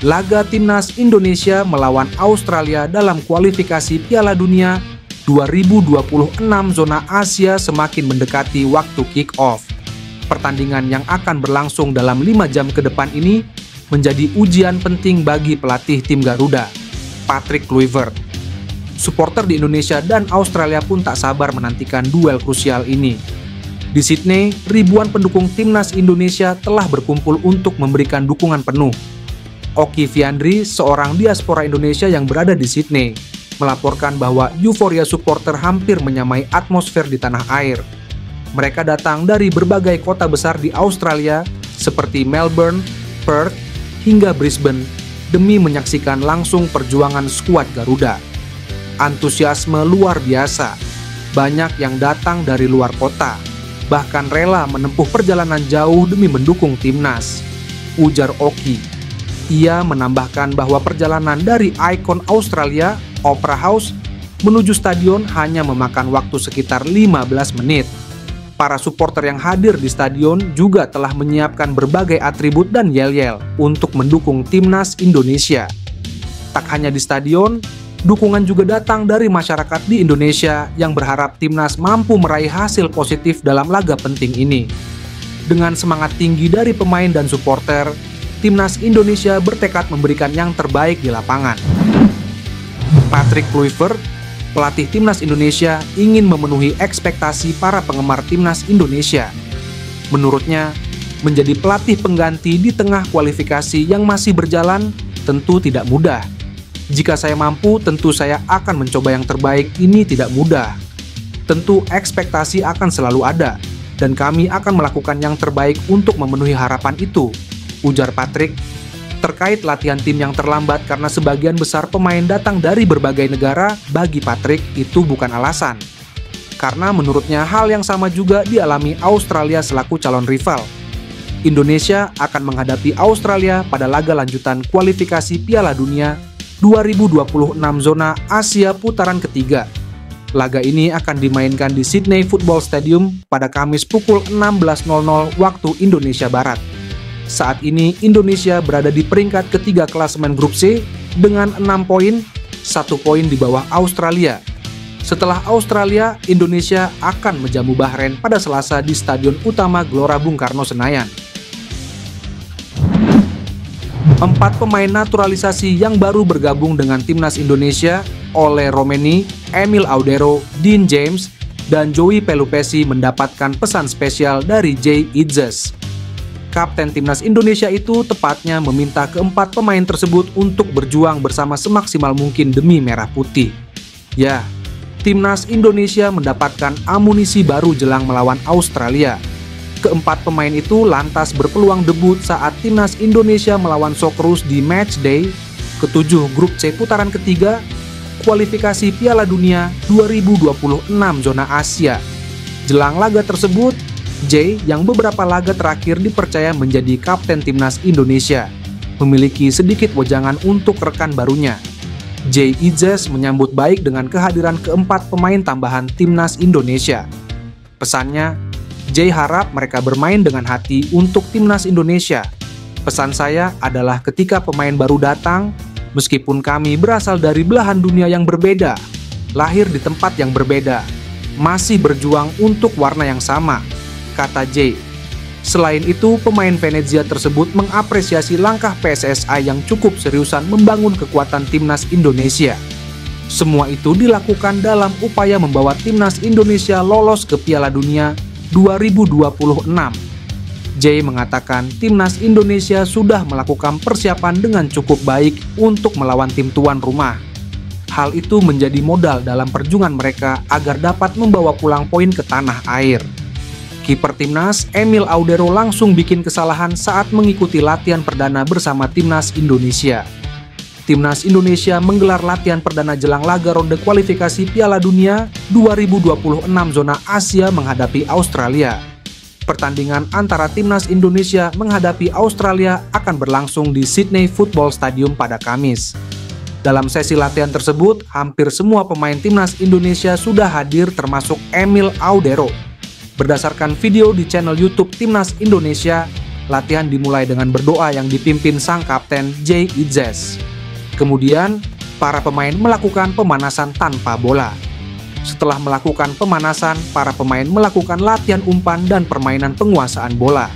laga timnas Indonesia melawan Australia dalam kualifikasi Piala Dunia 2026 zona Asia semakin mendekati waktu kick-off. Pertandingan yang akan berlangsung dalam 5 jam ke depan ini menjadi ujian penting bagi pelatih tim Garuda, Patrick Kluivert. Supporter di Indonesia dan Australia pun tak sabar menantikan duel krusial ini. Di Sydney, ribuan pendukung timnas Indonesia telah berkumpul untuk memberikan dukungan penuh. Oki Fiandri, seorang diaspora Indonesia yang berada di Sydney, melaporkan bahwa euforia supporter hampir menyamai atmosfer di tanah air. Mereka datang dari berbagai kota besar di Australia seperti Melbourne, Perth, hingga Brisbane demi menyaksikan langsung perjuangan skuad Garuda. Antusiasme luar biasa, banyak yang datang dari luar kota, bahkan rela menempuh perjalanan jauh demi mendukung timnas, ujar Oki. Ia menambahkan bahwa perjalanan dari ikon Australia, Opera House, menuju stadion hanya memakan waktu sekitar 15 menit. Para supporter yang hadir di stadion juga telah menyiapkan berbagai atribut dan yel-yel untuk mendukung timnas Indonesia. Tak hanya di stadion, dukungan juga datang dari masyarakat di Indonesia yang berharap timnas mampu meraih hasil positif dalam laga penting ini. Dengan semangat tinggi dari pemain dan supporter, timnas Indonesia bertekad memberikan yang terbaik di lapangan. Patrick Kluivert, pelatih timnas Indonesia, ingin memenuhi ekspektasi para penggemar timnas Indonesia. Menurutnya, menjadi pelatih pengganti di tengah kualifikasi yang masih berjalan tentu tidak mudah. Jika saya mampu, tentu saya akan mencoba yang terbaik. Ini tidak mudah. Tentu ekspektasi akan selalu ada, dan kami akan melakukan yang terbaik untuk memenuhi harapan itu, ujar Patrick. Terkait latihan tim yang terlambat karena sebagian besar pemain datang dari berbagai negara, bagi Patrick itu bukan alasan. Karena menurutnya hal yang sama juga dialami Australia selaku calon rival. Indonesia akan menghadapi Australia pada laga lanjutan kualifikasi Piala Dunia 2026 zona Asia putaran ketiga. Laga ini akan dimainkan di Sydney Football Stadium pada Kamis pukul 16.00 waktu Indonesia Barat. Saat ini Indonesia berada di peringkat ketiga klasemen grup C dengan 6 poin, 1 poin di bawah Australia. Setelah Australia, Indonesia akan menjamu Bahrain pada Selasa di Stadion Utama Gelora Bung Karno Senayan. 4 pemain naturalisasi yang baru bergabung dengan timnas Indonesia, Ole Romeni, Emil Audero, Dean James, dan Joey Pelupesi mendapatkan pesan spesial dari Jay Itzes. Kapten timnas Indonesia itu tepatnya meminta keempat pemain tersebut untuk berjuang bersama semaksimal mungkin demi merah putih. Ya, timnas Indonesia mendapatkan amunisi baru jelang melawan Australia. Keempat pemain itu lantas berpeluang debut saat timnas Indonesia melawan Socceroos di matchday ke-7 grup C putaran ketiga kualifikasi Piala Dunia 2026 zona Asia. Jelang laga tersebut, Jay yang beberapa laga terakhir dipercaya menjadi kapten timnas Indonesia memiliki sedikit wejangan untuk rekan barunya. Jay Itzes menyambut baik dengan kehadiran keempat pemain tambahan timnas Indonesia. Pesannya, Jay harap mereka bermain dengan hati untuk timnas Indonesia. Pesan saya adalah ketika pemain baru datang, meskipun kami berasal dari belahan dunia yang berbeda, lahir di tempat yang berbeda, masih berjuang untuk warna yang sama, kata Jay. Selain itu, pemain Venezia tersebut mengapresiasi langkah PSSI yang cukup seriusan membangun kekuatan timnas Indonesia. Semua itu dilakukan dalam upaya membawa timnas Indonesia lolos ke Piala Dunia 2026. Jay mengatakan timnas Indonesia sudah melakukan persiapan dengan cukup baik untuk melawan tim tuan rumah. Hal itu menjadi modal dalam perjuangan mereka agar dapat membawa pulang poin ke tanah air. Kiper timnas, Emil Audero langsung bikin kesalahan saat mengikuti latihan perdana bersama timnas Indonesia. Timnas Indonesia menggelar latihan perdana jelang laga ronde kualifikasi Piala Dunia 2026 zona Asia menghadapi Australia. Pertandingan antara timnas Indonesia menghadapi Australia akan berlangsung di Sydney Football Stadium pada Kamis. Dalam sesi latihan tersebut, hampir semua pemain timnas Indonesia sudah hadir termasuk Emil Audero. Berdasarkan video di channel YouTube Timnas Indonesia, latihan dimulai dengan berdoa yang dipimpin sang kapten Jay Itzes. Kemudian, para pemain melakukan pemanasan tanpa bola. Setelah melakukan pemanasan, para pemain melakukan latihan umpan dan permainan penguasaan bola.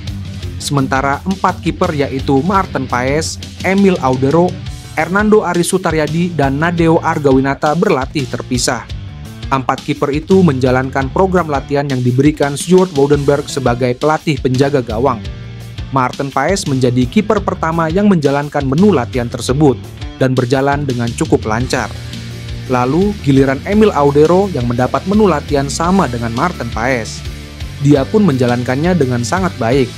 Sementara 4 kiper yaitu Maarten Paes, Emil Audero, Hernando Ari Sutaryadi, dan Nadeo Argawinata berlatih terpisah. 4 kiper itu menjalankan program latihan yang diberikan Stuart Woudenberg sebagai pelatih penjaga gawang. Maarten Paes menjadi kiper pertama yang menjalankan menu latihan tersebut dan berjalan dengan cukup lancar. Lalu, giliran Emil Audero yang mendapat menu latihan sama dengan Maarten Paes. Dia pun menjalankannya dengan sangat baik.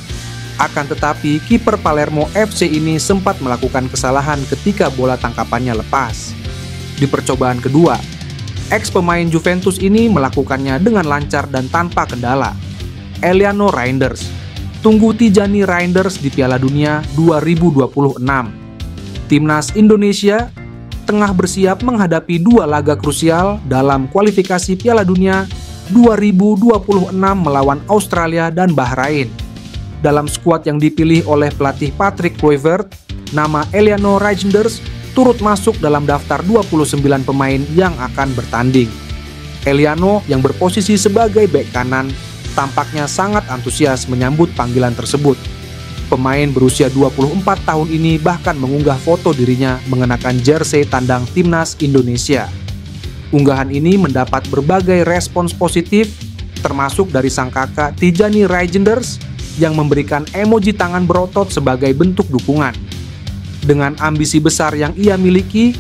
Akan tetapi, kiper Palermo FC ini sempat melakukan kesalahan ketika bola tangkapannya lepas. Di percobaan kedua, ex-pemain Juventus ini melakukannya dengan lancar dan tanpa kendala. Eliano Reinders. Tunggu Tijani Reinders di Piala Dunia 2026. Timnas Indonesia tengah bersiap menghadapi 2 laga krusial dalam kualifikasi Piala Dunia 2026 melawan Australia dan Bahrain. Dalam skuad yang dipilih oleh pelatih Patrick Kluivert, nama Eliano Reinders turut masuk dalam daftar 29 pemain yang akan bertanding. Eliano yang berposisi sebagai bek kanan tampaknya sangat antusias menyambut panggilan tersebut. Pemain berusia 24 tahun ini bahkan mengunggah foto dirinya mengenakan jersey tandang Timnas Indonesia. Unggahan ini mendapat berbagai respons positif, termasuk dari sang kakak Tijani Reinders yang memberikan emoji tangan berotot sebagai bentuk dukungan. Dengan ambisi besar yang ia miliki,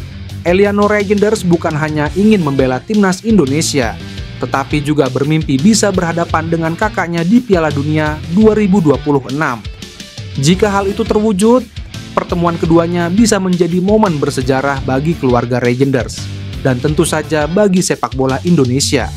Eliano Reinders bukan hanya ingin membela Timnas Indonesia, tetapi juga bermimpi bisa berhadapan dengan kakaknya di Piala Dunia 2026. Jika hal itu terwujud, pertemuan keduanya bisa menjadi momen bersejarah bagi keluarga Reinders, dan tentu saja bagi sepak bola Indonesia.